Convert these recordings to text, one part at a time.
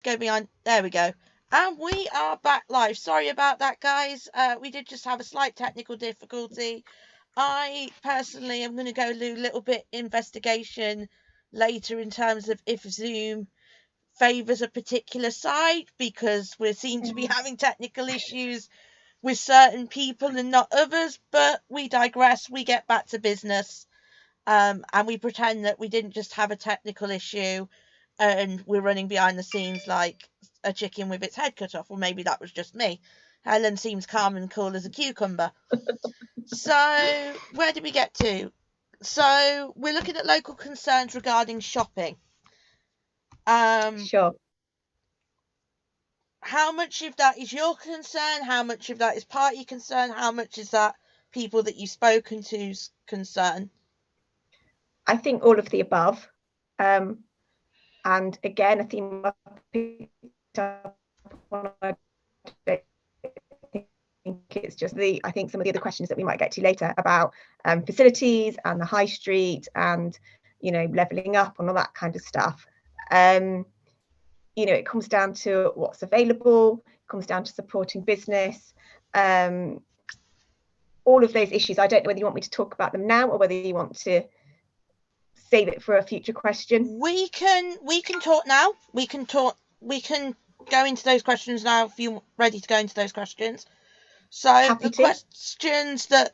go behind. There we go. And we are back live. Sorry about that, guys. We did just have a slight technical difficulty. I personally am going to go do a little bit investigation later in terms of if Zoom favours a particular side, because we seem to be having technical issues with certain people and not others. But we digress. We get back to business. And we pretend that we didn't just have a technical issue and we're running behind the scenes like a chicken with its head cut off. Or maybe that was just me. Helen seems calm and cool as a cucumber. So, where did we get to? So, we're looking at local concerns regarding shopping. Sure. How much of that is your concern? How much of that is party concern? How much is that people that you've spoken to's concern? I think all of the above. And again, a theme I picked up on, I think it's just I think some of the other questions that we might get to later about facilities and the high street and, you know, levelling up and all that kind of stuff. You know, it comes down to what's available, it comes down to supporting business, all of those issues. I don't know whether you want me to talk about them now or whether you want to save it for a future question. We can talk now. We can go into those questions now if you're ready to go into those questions. So the questions that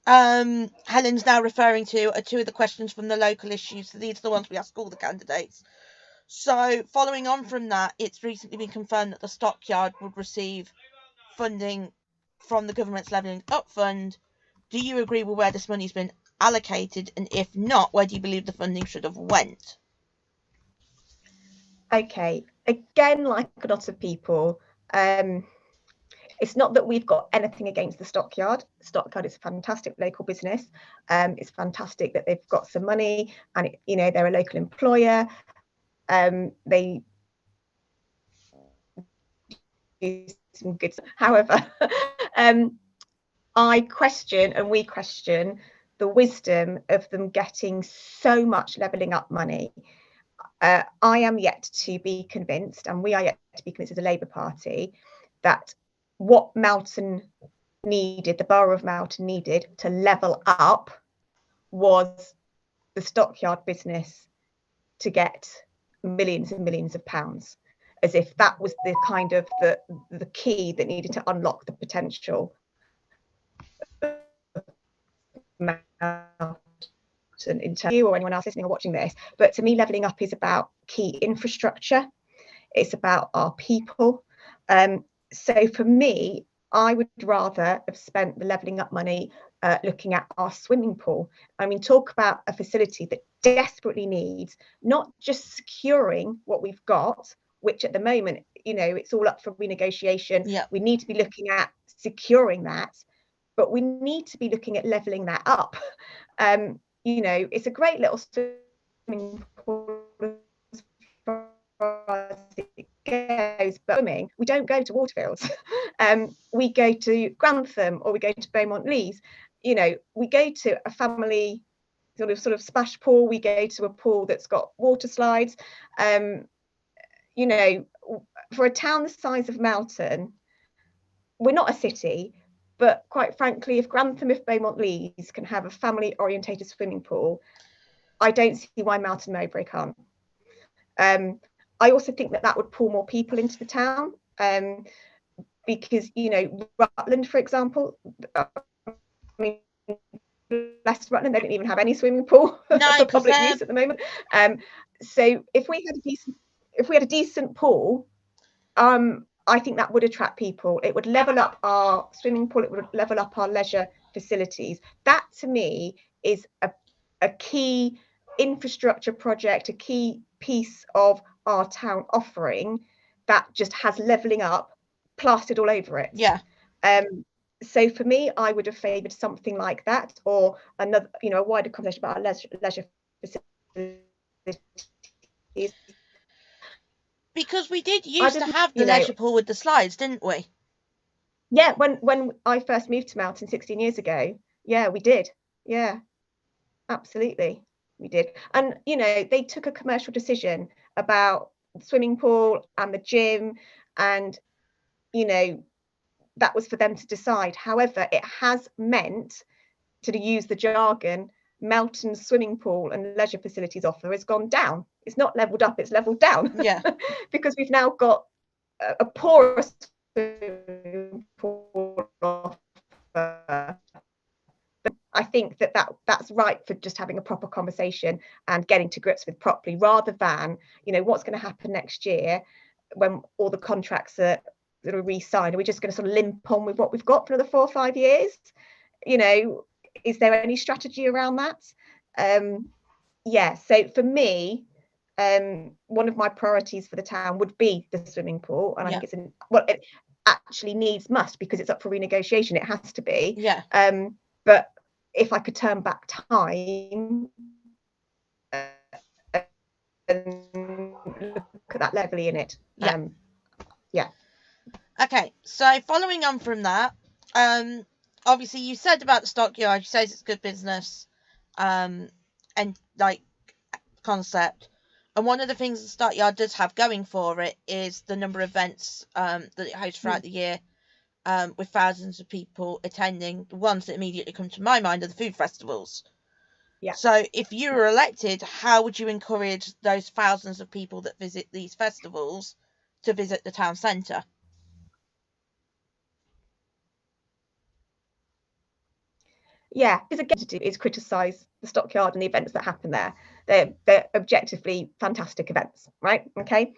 Helen's now referring to are two of the questions from the local issues. So these are the ones we ask all the candidates. So following on from that, it's recently been confirmed that the stockyard would receive funding from the government's Levelling Up Fund. Do you agree with where this money's been allocated, and if not, where do you believe the funding should have went? Okay, again, like a lot of people, it's not that we've got anything against the stockyard. Stockyard is a fantastic local business. It's fantastic that they've got some money, and you know, they're a local employer. They do some good. However, I question, and we question, the wisdom of them getting so much levelling up money. I am yet to be convinced, and we are yet to be convinced as a Labour Party, that what Melton needed, the borough of Melton needed to level up, was the stockyard business to get millions and millions of pounds, as if that was the kind of the key that needed to unlock the potential of Melton. Into you or anyone else listening or watching this, but to me, levelling up is about key infrastructure. It's about our people. So for me, I would rather have spent the levelling up money looking at our swimming pool. I mean, talk about a facility that desperately needs not just securing what we've got, which at the moment, you know, it's all up for renegotiation. Yeah. We need to be looking at securing that, but we need to be looking at levelling that up. You know, it's a great little swimming pool as far as it goes, but swimming, we don't go to Waterfields. We go to Grantham or we go to Beaumont Leys. You know, we go to a family sort of splash pool. We go to a pool that's got water slides. You know, for a town the size of Melton, we're not a city, but quite frankly, if Grantham, if Beaumont Leys can have a family orientated swimming pool, I don't see why Melton Mowbray can't. I also think that would pull more people into the town, because, you know, Rutland, for example, I mean, West Rutland, they don't even have any swimming pool for public use at the moment. So if we had a decent pool, I think that would attract people. It would level up our swimming pool. It would level up our leisure facilities. That, to me, is a key infrastructure project, a key piece of our town offering that just has levelling up plastered all over it. Yeah. So for me, I would have favoured something like that, or another, you know, a wider conversation about our leisure facilities. Because we did used to have the leisure pool with the slides, didn't we? Yeah, when I first moved to Melton 16 years ago, yeah, we did. Yeah, absolutely, we did. And, you know, they took a commercial decision about swimming pool and the gym, and you know, that was for them to decide. However, it has meant, to use the jargon, Melton's swimming pool and leisure facilities offer has gone down. It's not leveled up, it's leveled down. Yeah. Because we've now got a poorer swimming pool offer. I think that's right for just having a proper conversation and getting to grips with properly, rather than, you know, what's going to happen next year when all the contracts are re-signed. Are we just going to sort of limp on with what we've got for another 4 or 5 years? You know, is there any strategy around that? Yeah, so for me, one of my priorities for the town would be the swimming pool, and I think it actually must, because it's up for renegotiation. It has to be. Yeah. But if I could turn back time and look at that levelly in it. Yeah. Okay, so following on from that, obviously you said about the stockyard, you say it's good business, and like concept. And one of the things the stockyard does have going for it is the number of events that it hosts throughout the year, with thousands of people attending. The ones that immediately come to my mind are the food festivals. Yeah. So if you were elected, how would you encourage those thousands of people that visit these festivals to visit the town centre? Yeah, is again to do is criticise the stockyard and the events that happen there. They're objectively fantastic events, right? Okay.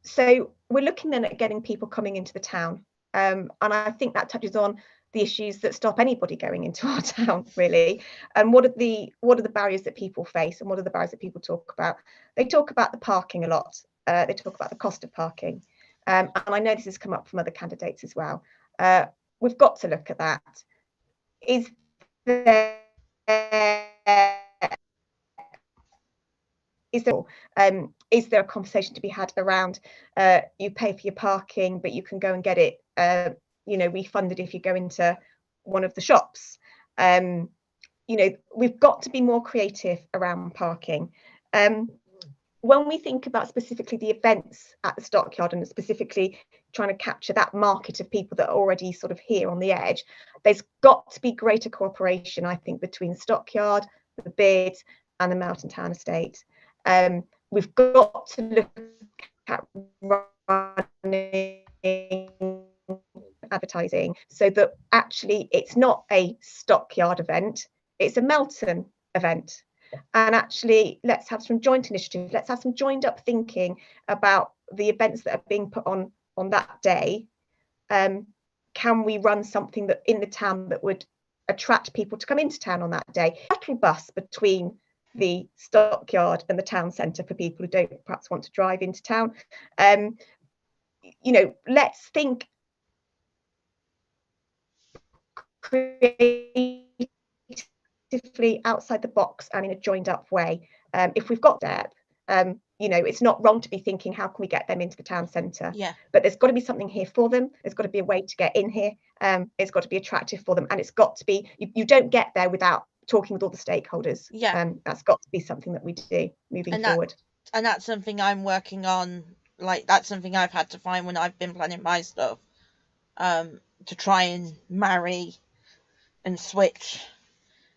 So we're looking then at getting people coming into the town. And I think that touches on the issues that stop anybody going into our town, really. And what are the barriers that people face, and what are the barriers that people talk about? They talk about the parking a lot. They talk about the cost of parking. And I know this has come up from other candidates as well. We've got to look at that. Is there a conversation to be had around you pay for your parking, but you can go and get it refunded if you go into one of the shops? We've got to be more creative around parking. When we think about specifically the events at the stockyard, and specifically trying to capture that market of people that are already sort of here on the edge, there's got to be greater cooperation, I think, between stockyard, the bid, and the Melton Town Estate. We've got to look at running advertising so that actually it's not a stockyard event, it's a Melton event. And actually, let's have some joint initiative. Let's have some joined up thinking about the events that are being put on that day. Can we run something that in the town that would attract people to come into town on that day? A shuttle bus between the stockyard and the town centre for people who don't perhaps want to drive into town. Let's think creatively outside the box and in a joined up way. If we've got that, it's not wrong to be thinking, how can we get them into the town centre? Yeah. But there's got to be something here for them. There's got to be a way to get in here. It's got to be attractive for them, and it's got to be. You don't get there without talking with all the stakeholders. Yeah. That's got to be something that we do moving forward. And that's something I'm working on. Like, that's something I've had to find when I've been planning my stuff, to try and marry and switch.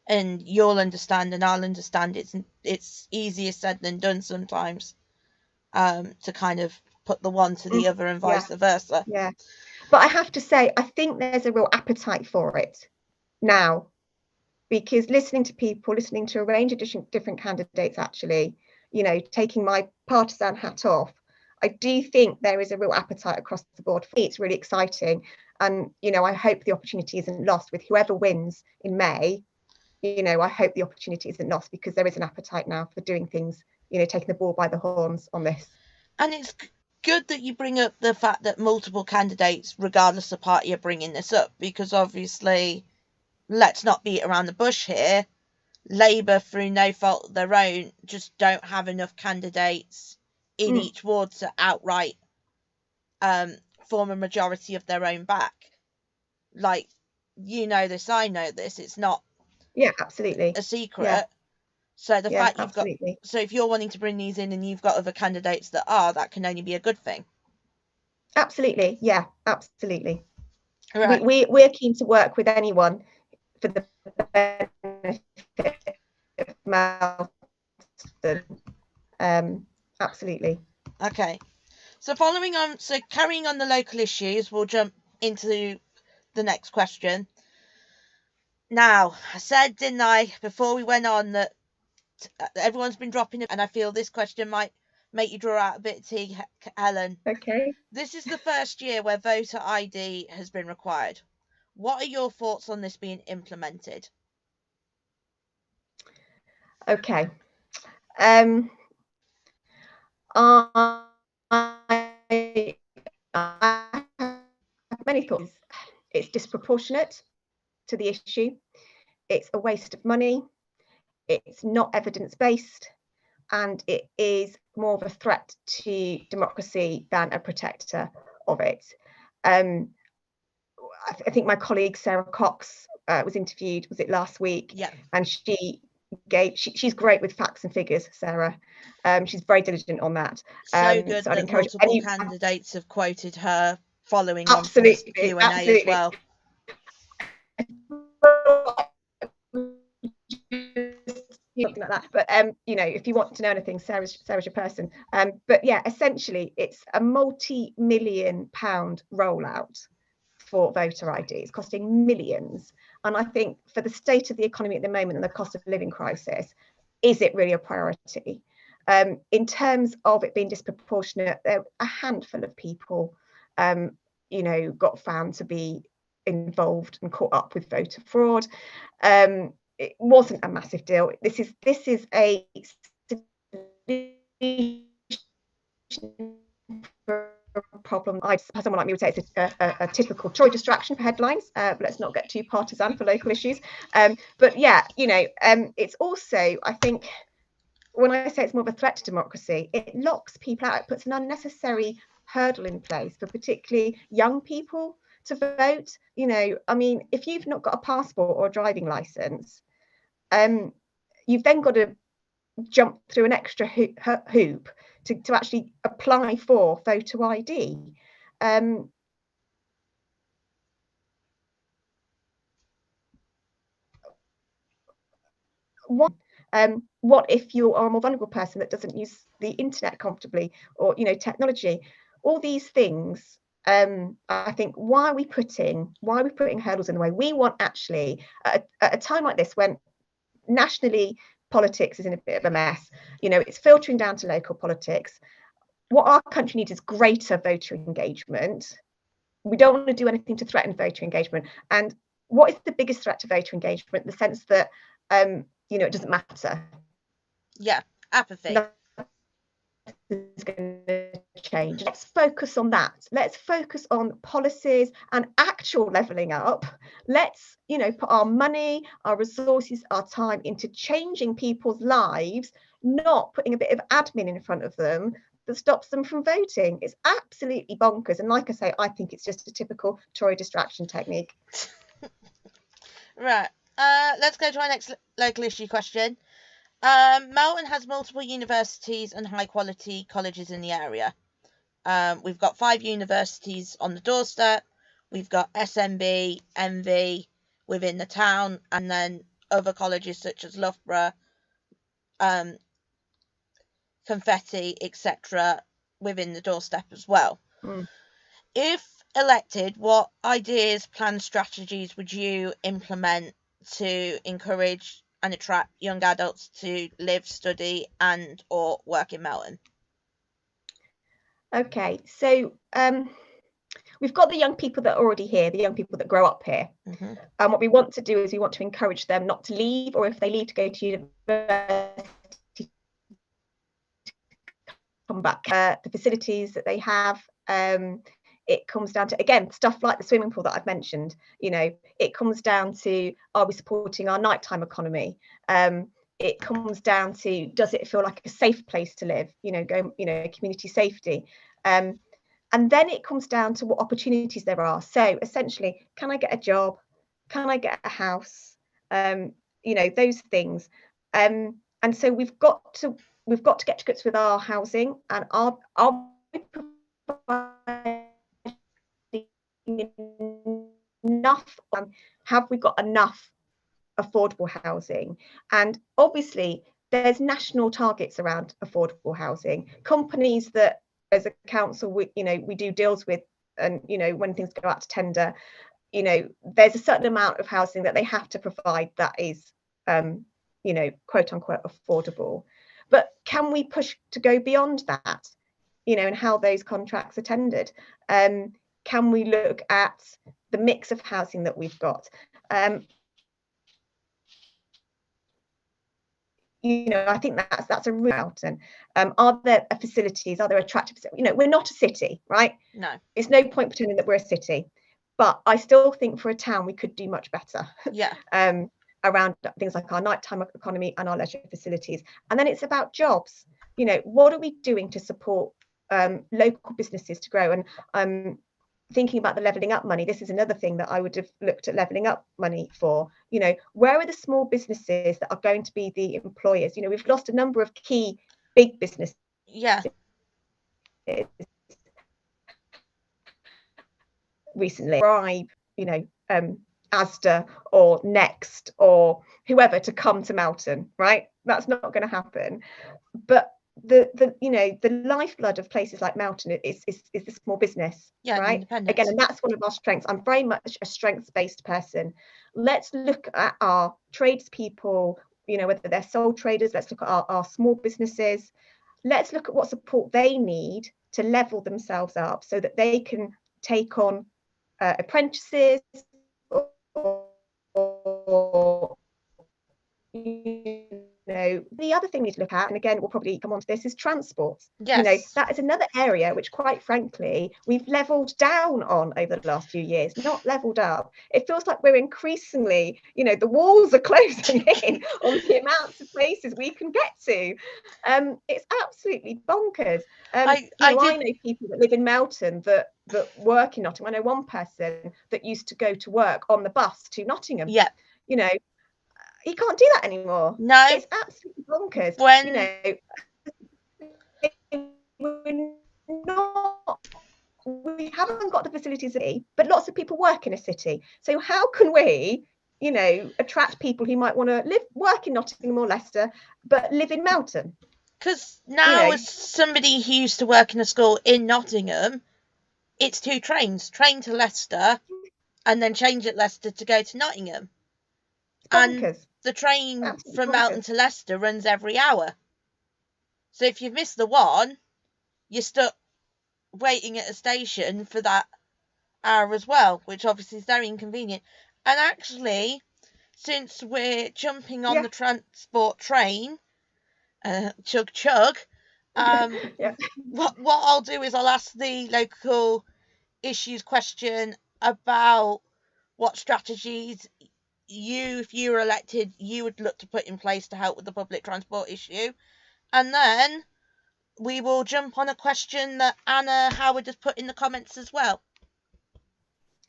And you'll understand and I'll understand it's easier said than done sometimes, to kind of put the one to the other and vice versa. Yeah. But I have to say, I think there's a real appetite for it now, because listening to people, listening to a range of different candidates, actually, taking my partisan hat off, I do think there is a real appetite across the board. For me, it's really exciting. And, I hope the opportunity isn't lost with whoever wins in May. I hope the opportunity isn't lost, because there is an appetite now for doing things, taking the ball by the horns on this. And it's good that you bring up the fact that multiple candidates, regardless of party, are bringing this up, because obviously, let's not beat around the bush here. Labour, through no fault of their own, just don't have enough candidates in each ward to outright form a majority of their own back. Like, this, I know this, it's not absolutely a secret. Yeah. So the fact you've absolutely. got, so if you're wanting to bring these in and you've got other candidates that are, that can only be a good thing. Absolutely, yeah, absolutely. Right. We're keen to work with anyone for the benefit of Melton. Absolutely. Okay. So carrying on the local issues, we'll jump into the next question. Now, I said, didn't I, before we went on, that everyone's been dropping it, and I feel this question might make you draw out a bit of tea, Helen. Okay. This is the first year where voter ID has been required. What are your thoughts on this being implemented? Okay. I have many thoughts. It's disproportionate to the issue. It's a waste of money. It's not evidence-based, and it is more of a threat to democracy than a protector of it. I think my colleague Sarah Cox was interviewed, was it last week? Yeah. And she's great with facts and figures, Sarah. She's very diligent on that. So good so I'd that encourage multiple candidates have quoted her following on from absolutely, the Q&A absolutely. as well. Something like that, but you know, if you want to know anything, Sarah's your person. But yeah, essentially it's a multi-million pound rollout for voter ID. It's costing millions, and I think for the state of the economy at the moment and the cost of living crisis, is it really a priority? In terms of it being disproportionate, there a handful of people you know, got found to be involved and caught up with voter fraud. It wasn't a massive deal. This is a problem. Someone like me would say it's a typical Troy distraction for headlines, but let's not get too partisan for local issues. But yeah, you know, it's also, I think, when I say it's more of a threat to democracy, it locks people out. It puts an unnecessary hurdle in place for particularly young people to vote. You know, I mean, if you've not got a passport or a driving license, you've then got to jump through an extra hoop to actually apply for voter ID. What if you are a more vulnerable person that doesn't use the internet comfortably, or you know, technology? All these things. I think why are we putting hurdles in the way? We want actually at a time like this when nationally politics is in a bit of a mess, you know, it's filtering down to local politics. What our country needs is greater voter engagement. We don't want to do anything to threaten voter engagement. And what is the biggest threat to voter engagement? In the sense that you know, it doesn't matter. Yeah, apathy. Is going to change. Let's focus on that. Let's focus on policies and actual levelling up. Let's, you know, put our money, our resources, our time into changing people's lives, not putting a bit of admin in front of them that stops them from voting. It's absolutely bonkers. And like I say, I think it's just a typical Tory distraction technique. Right. Let's go to our next local issue question. Melton has multiple universities and high quality colleges in the area. We've got 5 universities on the doorstep. We've got SMB, MV within the town, and then other colleges such as Loughborough, Confetti, etc. within the doorstep as well. If elected, what ideas, plans, strategies would you implement to encourage and attract young adults to live, study and or work in Melton? Okay, so we've got the young people that are already here, the young people that grow up here. Mm-hmm. And what we want to do is we want to encourage them not to leave, or if they leave, to go to university, come back. The facilities that they have, it comes down to, again, stuff like the swimming pool that I've mentioned. You know, it comes down to, are we supporting our nighttime economy? It comes down to, does it feel like a safe place to live? You know, community safety. And then it comes down to what opportunities there are. So essentially, can I get a job? Can I get a house? You know, those things. And so we've got to get to grips with our housing, and are we providing enough? Have we got enough affordable housing? And obviously there's national targets around affordable housing. Companies that as a council we do deals with, and when things go out to tender, there's a certain amount of housing that they have to provide that is quote unquote affordable. But can we push to go beyond that, and how those contracts are tendered? Can we look at the mix of housing that we've got? I think that's a real mountain. Are there facilities? Are there attractive? We're not a city, right? No. It's no point pretending that we're a city, but I still think for a town we could do much better. Yeah. Around things like our nighttime economy and our leisure facilities. And then it's about jobs. What are we doing to support local businesses to grow? And thinking about the levelling up money, this is another thing that I would have looked at levelling up money for. Where are the small businesses that are going to be the employers? We've lost a number of key big businesses. Yeah. Recently, bribe, Asda or Next or whoever to come to Melton, right? That's not going to happen. But the lifeblood of places like Melton is the small business, right? Again, and that's one of our strengths. I'm very much a strengths-based person. Let's look at our tradespeople, whether they're sole traders. Let's look at our small businesses. Let's look at what support they need to level themselves up so that they can take on apprentices or the other thing we need to look at, and again we'll probably come on to this, is transport. Yes. That is another area which quite frankly we've leveled down on over the last few years, not leveled up. It feels like we're increasingly, the walls are closing in on the amounts of places we can get to. It's absolutely bonkers. I know people that live in Melton that work in Nottingham. I know one person that used to go to work on the bus to Nottingham. Yeah. You can't do that anymore. No. It's absolutely bonkers. We haven't got the facilities, but lots of people work in a city. So how can we, attract people who might want to work in Nottingham or Leicester, but live in Melton? Because now, as somebody who used to work in a school in Nottingham, it's 2 trains, train to Leicester, and then change at Leicester to go to Nottingham. And the train from Melton to Leicester runs every hour. So if you've missed the one, you're stuck waiting at a station for that hour as well, which obviously is very inconvenient. And actually, since we're jumping on the transport train, chug chug, what I'll do is I'll ask the local issues question about what strategies if you were elected, you would look to put in place to help with the public transport issue. And then we will jump on a question that Anna Howard has put in the comments as well.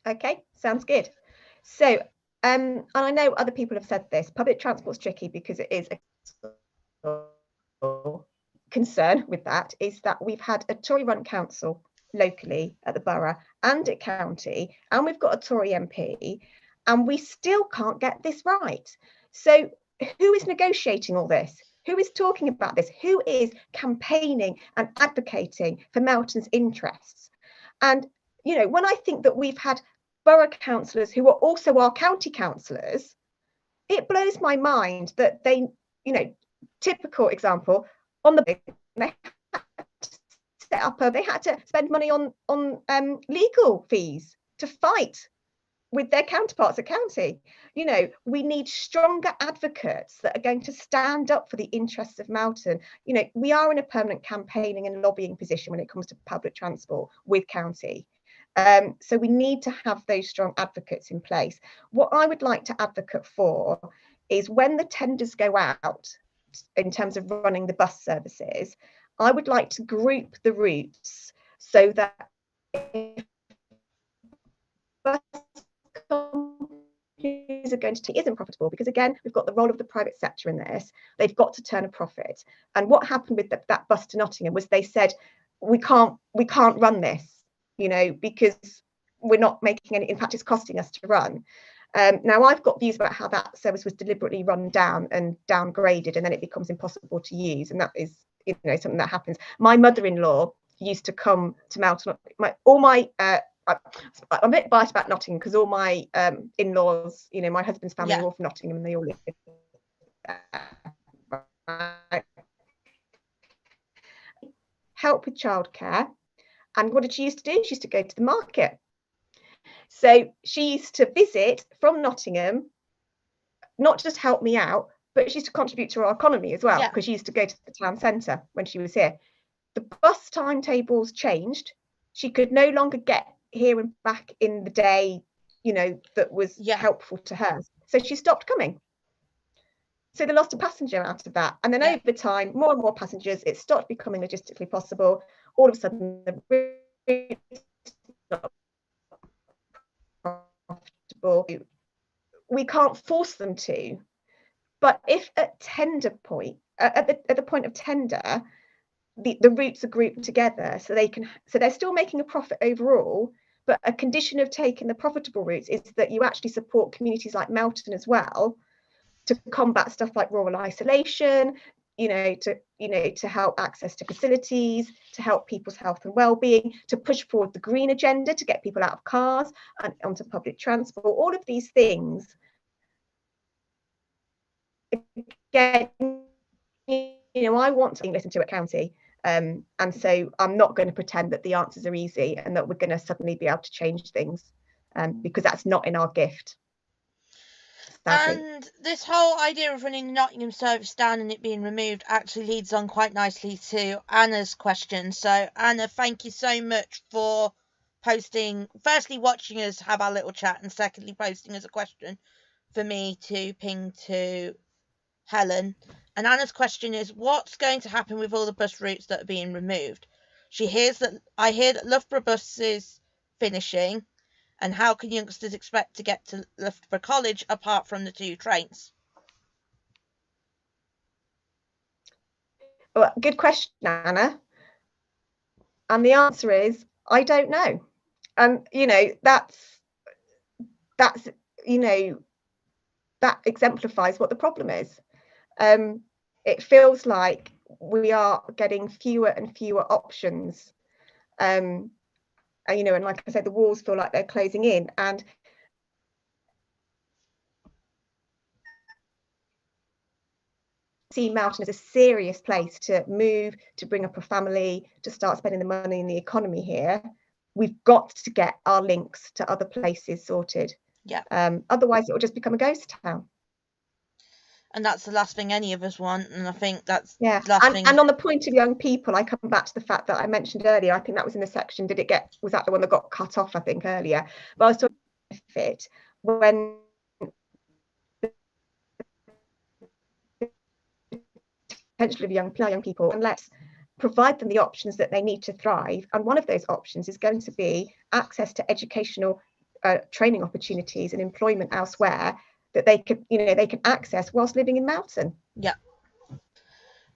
Okay, sounds good. So, and I know other people have said this, public transport's tricky because it is a concern with that, is that we've had a Tory-run council locally at the borough and at county, and we've got a Tory MP, and we still can't get this right. So who is negotiating all this? Who is talking about this? Who is campaigning and advocating for Melton's interests? And, when I think that we've had borough councillors who are also our county councillors, it blows my mind that they, typical example, on the they had to spend money on legal fees to fight with their counterparts at county. We need stronger advocates that are going to stand up for the interests of Melton. We are in a permanent campaigning and lobbying position when it comes to public transport with county. So we need to have those strong advocates in place. What I would like to advocate for is when the tenders go out in terms of running the bus services, I would like to group the routes so that if bus companies are going to take isn't profitable, because again, we've got the role of the private sector in this. They've got to turn a profit. And what happened with that bus to Nottingham was they said, we can't run this, you know, because we're not making any, in fact, it's costing us to run. Now, I've got views about how that service was deliberately run down and downgraded, and then it becomes impossible to use. And that is, you know, something that happens. My mother-in-law used to come to Melton. I'm a bit biased about Nottingham because all my in-laws, you know, my husband's family are all from Nottingham and they all live there. Help with childcare. And what did she used to do? She used to go to the market. So she used to visit from Nottingham, not just help me out, but she used to contribute to our economy as well, because she used to go to the town centre when she was here. The bus timetables changed. She could no longer get here and back in the day, you know, that was helpful to her. So she stopped coming. So they lost a passenger out of that. And then over time, more and more passengers, it stopped becoming logistically possible. All of a sudden, the profitable. We can't force them to. But if at tender point, at the point of tender, the routes are grouped together, so they're still making a profit overall, but a condition of taking the profitable routes is that you actually support communities like Melton as well to combat stuff like rural isolation, to help access to facilities, to help people's health and well-being, to push forward the green agenda, to get people out of cars and onto public transport. All of these things, again, I want to listen to a county. And so I'm not going to pretend that the answers are easy and that we're going to suddenly be able to change things, because that's not in our gift. Sadly. And this whole idea of running the Nottingham service down and it being removed actually leads on quite nicely to Anna's question. So Anna, thank you so much for posting, firstly watching us have our little chat, and secondly posting us a question for me to ping to Helen. And Anna's question is, what's going to happen with all the bus routes that are being removed? I hear that Loughborough bus is finishing, and how can youngsters expect to get to Loughborough College apart from the 2 trains? Well, good question, Anna. And the answer is, I don't know. And that's that exemplifies what the problem is. It feels like we are getting fewer and fewer options, and like I said, the walls feel like they're closing in. And see Melton as a serious place to move, to bring up a family, to start spending the money in the economy here. We've got to get our links to other places sorted. Otherwise, it will just become a ghost town. And that's the last thing any of us want. And I think that's the last thing. And on the point of young people, I come back to the fact that I mentioned earlier. I think that was in the section. Was that the one that got cut off? I think earlier. But I was talking about benefit when potential of young people, and let's provide them the options that they need to thrive. And one of those options is going to be access to educational training opportunities and employment elsewhere that they can access whilst living in Melton.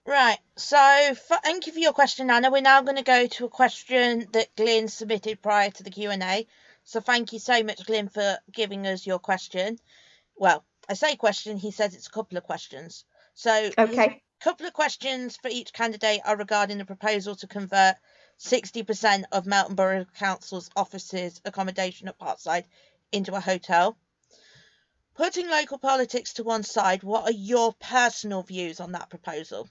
Right, so thank you for your question, Anna. We're now going to go to a question that Glyn submitted prior to the Q&A. So thank you so much, Glyn, for giving us your question. Well, I say question, he says it's a couple of questions. So okay. A couple of questions for each candidate are regarding the proposal to convert 60% of Melton Borough Council's offices accommodation at Parkside into a hotel. Putting local politics to one side, what are your personal views on that proposal?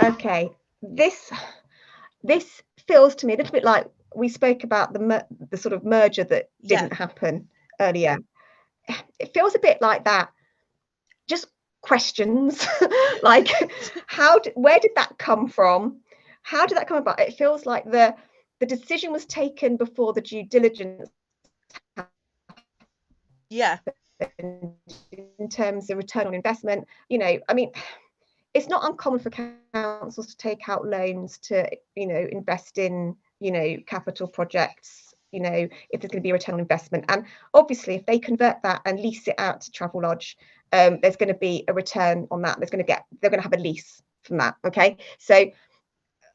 Okay, this feels to me a little bit like we spoke about the sort of merger that didn't happen earlier. It feels a bit like that. Just questions like where did that come from? How did that come about? It feels like the decision was taken before the due diligence in terms of return on investment. I mean, it's not uncommon for councils to take out loans to invest in capital projects you know, if there's going to be a return on investment. And obviously, if they convert that and lease it out to Travelodge, there's going to be a return on that. They're going to have a lease from that. Okay, so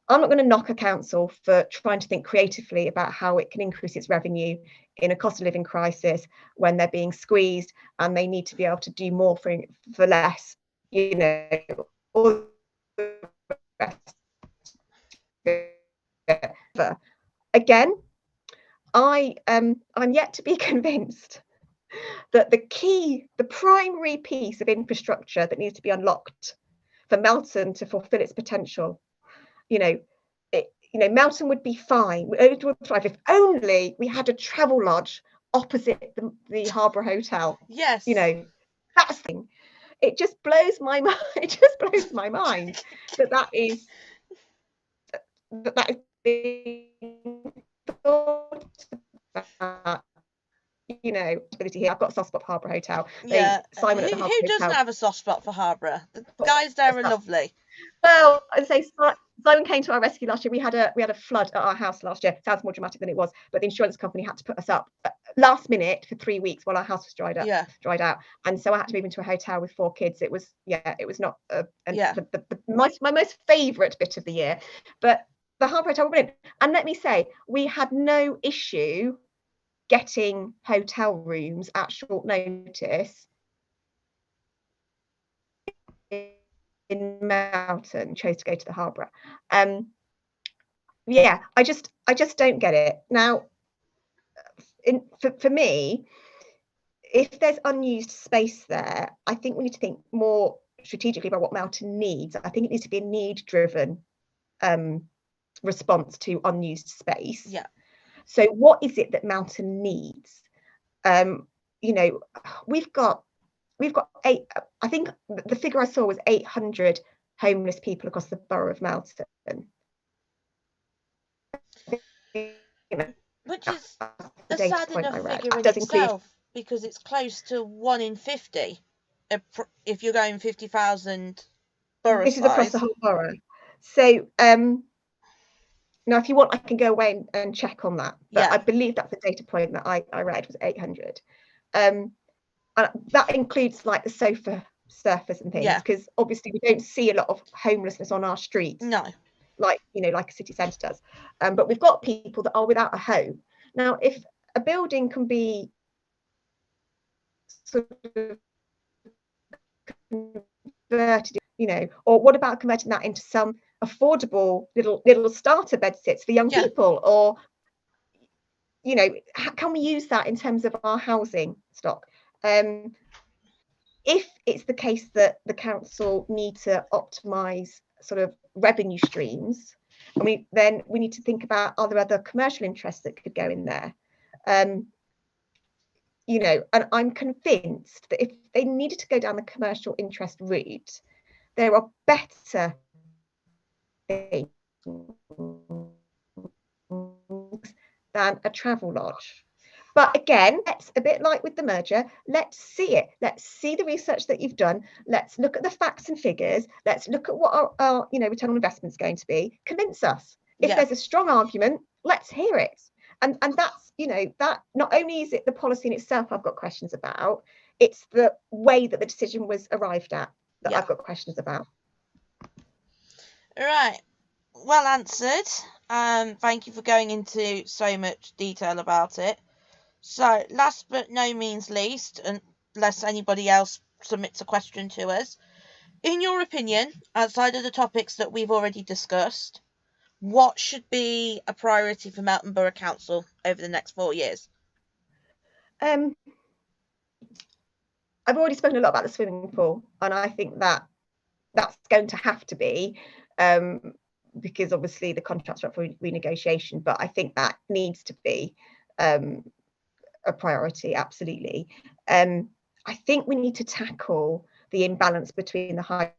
I'm not going to knock a council for trying to think creatively about how it can increase its revenue in a cost of living crisis when they're being squeezed and they need to be able to do more for less, you know, all the rest of it. Again, I'm yet to be convinced that the primary piece of infrastructure that needs to be unlocked for Melton to fulfil its potential, Melton would be fine. It would thrive if only we had a Travelodge opposite the Harbour Hotel. Yes. That's the thing. It just blows my mind. It just blows my mind that is being thought about. Ability here. I've got a soft spot for Harbour Hotel. Yeah. Simon at the Harbour Who doesn't have a soft spot for Harbour? The guys there are lovely. Well, I'd say Simon came to our rescue last year. We had a flood at our house last year. Sounds more dramatic than it was, but the insurance company had to put us up last minute for 3 weeks while our house was dried out, and so I had to move into a hotel with 4 kids. It was not my most favourite bit of the year, but the Harbour Hotel were brilliant. And let me say, we had no issue getting hotel rooms at short notice in Melton. Chose to go to the Harbour. I just don't get it now. For me, if there's unused space there, I think we need to think more strategically about what Melton needs. I think it needs to be a need-driven response to unused space. Yeah. So what is it that Melton needs? We've got 8. I think the figure I saw was 800 homeless people across the borough of Melton. Which is a sad enough figure in itself, because it's close to 1 in 50 if you're going 50,000 borough This size. is across the whole borough. So now, if you want, I can go away and check on that. But I believe that's the data point that I read was 800. And that includes like the sofa surfers and things, because obviously we don't see a lot of homelessness on our streets. No. Like a city centre does. But we've got people that are without a home. Now, if a building can be sort of converted, or what about converting that into some affordable little starter bed sits for young people, or can we use that in terms of our housing stock? If it's the case that the council need to optimise sort of revenue streams, then we need to think about, are there other commercial interests that could go in there? And I'm convinced that if they needed to go down the commercial interest route, there are better things than a Travelodge. But again, it's a bit like with the merger. Let's see it. Let's see the research that you've done. Let's look at the facts and figures. Let's look at what our return on investment is going to be. Convince us. If there's a strong argument, let's hear it. And that's, that not only is it the policy in itself I've got questions about, it's the way that the decision was arrived at that I've got questions about. Right. Well answered. Thank you for going into so much detail about it. So, last but no means least, unless anybody else submits a question to us, in your opinion, outside of the topics that we've already discussed, what should be a priority for Melton Borough Council over the next 4 years? I've already spoken a lot about the swimming pool, and I think that's going to have to be, because obviously the contract's up for renegotiation, but I think that needs to be a priority, absolutely. I think we need to tackle the imbalance between the high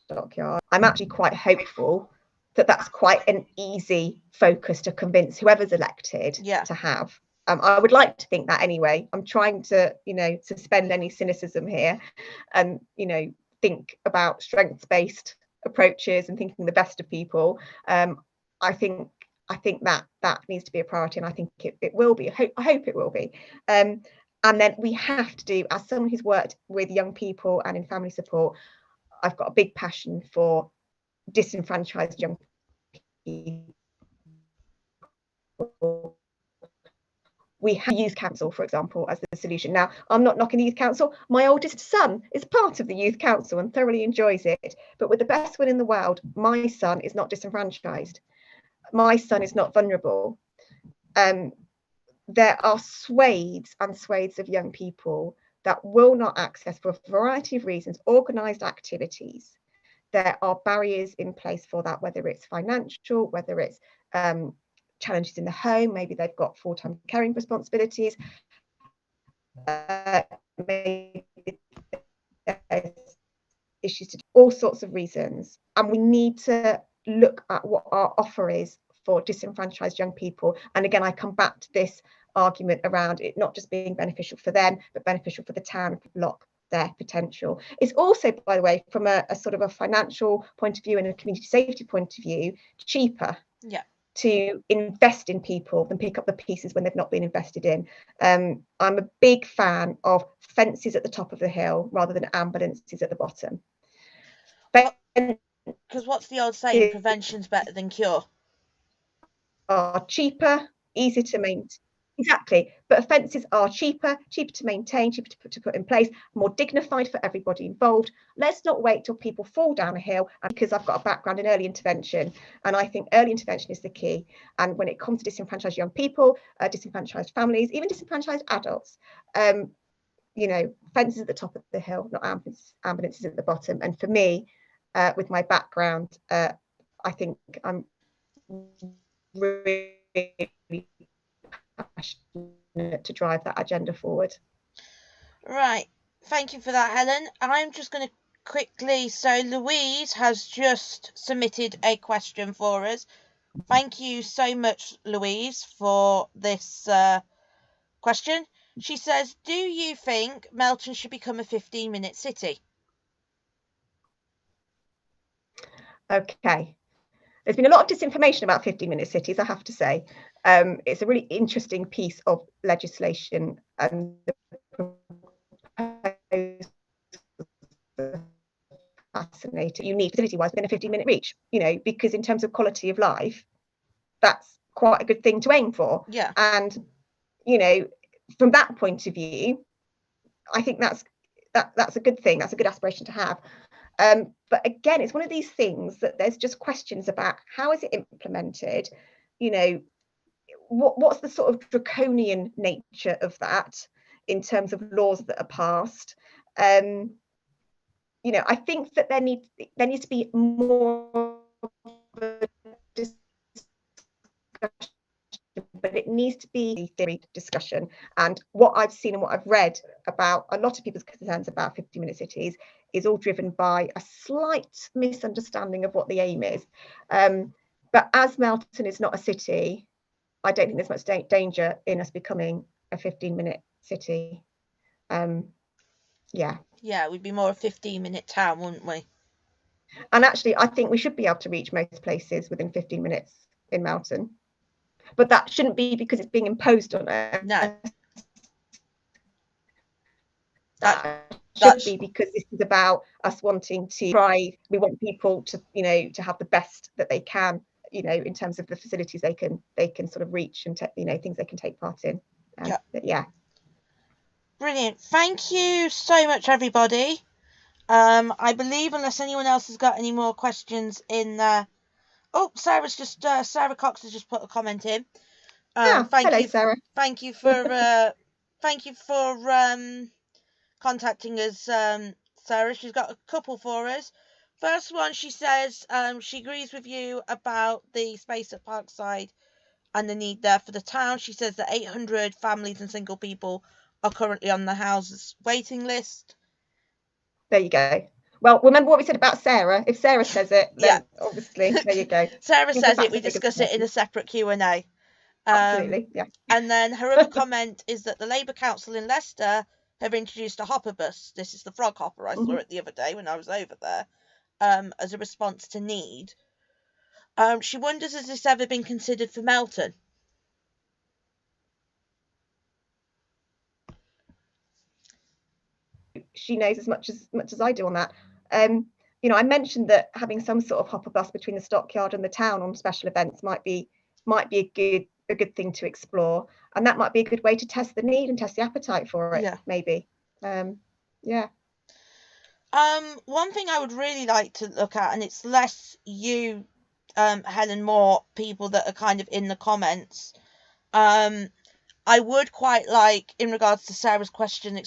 stockyard. I'm actually quite hopeful that that's quite an easy focus to convince whoever's elected to have. I would like to think that anyway. I'm trying to, suspend any cynicism here and, think about strengths-based approaches and thinking the best of people. I think that needs to be a priority, and I think it will be. I hope it will be. And then we have to do, as someone who's worked with young people and in family support, I've got a big passion for disenfranchised young people. We have youth council, for example, as the solution. Now, I'm not knocking the youth council. My oldest son is part of the youth council and thoroughly enjoys it. But with the best will in the world, my son is not disenfranchised. My son is not vulnerable. There are swathes and swathes of young people that will not access, for a variety of reasons, organised activities. There are barriers in place for that, whether it's financial, whether it's challenges in the home, maybe they've got full-time caring responsibilities, maybe issues to all sorts of reasons. And we need to look at what our offer is for disenfranchised young people. And again, I come back to this argument around it not just being beneficial for them, but beneficial for the town to block their potential. It's also, by the way, from a sort of a financial point of view and a community safety point of view, cheaper to invest in people than pick up the pieces when they've not been invested in. I'm a big fan of fences at the top of the hill rather than ambulances at the bottom. Because what's the old saying? Prevention's better than cure. Are cheaper, easier to maintain. Exactly, but offences are cheaper to maintain, cheaper to put in place, more dignified for everybody involved. Let's not wait till people fall down a hill, and because I've got a background in early intervention, and I think early intervention is the key. And when it comes to disenfranchised young people, disenfranchised families, even disenfranchised adults, you know, fences at the top of the hill, not ambulances at the bottom. And for me, with my background, I think I'm really passionate to drive that agenda forward. Right, thank you for that, Helen. I'm just going to quickly, so Louise has just submitted a question for us. Thank you so much, Louise, for this question. She says, do you think Melton should become a 15-minute city? Okay. There's been a lot of disinformation about 15-minute cities, I have to say. It's a really interesting piece of legislation, and fascinating. You need facility-wise within a 15-minute reach, you know, because in terms of quality of life, that's quite a good thing to aim for. Yeah. And, you know, from that point of view, I think that's a good thing. That's a good aspiration to have. But again, it's one of these things that there's just questions about how is it implemented, you know, what's the sort of draconian nature of that in terms of laws that are passed. You know, I think that there needs to be more discussion, but it needs to be a theory discussion. And what I've seen and what I've read about a lot of people's concerns about 15-minute cities is all driven by a slight misunderstanding of what the aim is. But as Melton is not a city, I don't think there's much danger in us becoming a 15-minute city. Yeah, we'd be more a 15-minute town, wouldn't we? And actually, I think we should be able to reach most places within 15 minutes in Melton. But that shouldn't be because it's being imposed on us. No. That should be because this is about us wanting to thrive. We want people to, you know, to have the best that they can, you know, in terms of the facilities they can sort of reach and, you know, things they can take part in. Yeah. Brilliant. Thank you so much, everybody. I believe, unless anyone else has got any more questions in there. Oh, Sarah Cox has just put a comment in. Hello, Sarah. Thank you for contacting us, Sarah. She's got a couple for us. First one, she says she agrees with you about the space at Parkside and the need there for the town. She says that 800 families and single people are currently on the house's waiting list. There you go. Well, remember what we said about Sarah. If Sarah says it, then obviously, there you go. Sarah says it, we discuss it in a separate Q&A. Absolutely, yeah. And then her other comment is that the Labour Council in Leicester have introduced a hopper bus. This is the frog hopper. I saw it the other day when I was over there. as a response to need. She wonders, has this ever been considered for Melton? She knows as much as I do on that. I mentioned that having some sort of hopper bus between the stockyard and the town on special events might be a good thing to explore, and that might be a good way to test the need and test the appetite for it. Yeah. Maybe. Yeah. One thing I would really like to look at, and it's less you, Helen, more people that are kind of in the comments. I would quite like, in regards to Sarah's question,